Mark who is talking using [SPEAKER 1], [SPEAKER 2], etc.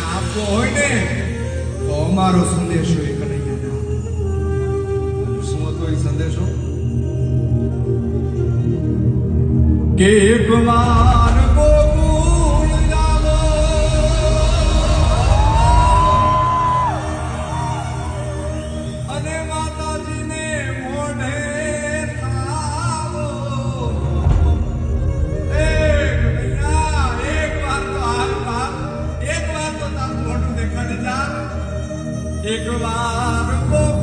[SPEAKER 1] આપવો હોય ને તો અમારો સંદેશો એ કનૈયાને આપો. શું હતો એ સંદેશો? કે એક વાર ગોકુળ જાવો, અને માતાજીને મોઢે થાવો. એક વાર તો હાલ બાપ, એક વાર તો તારું મોઢું દેખાડી જા. એક વાર ગોકુળ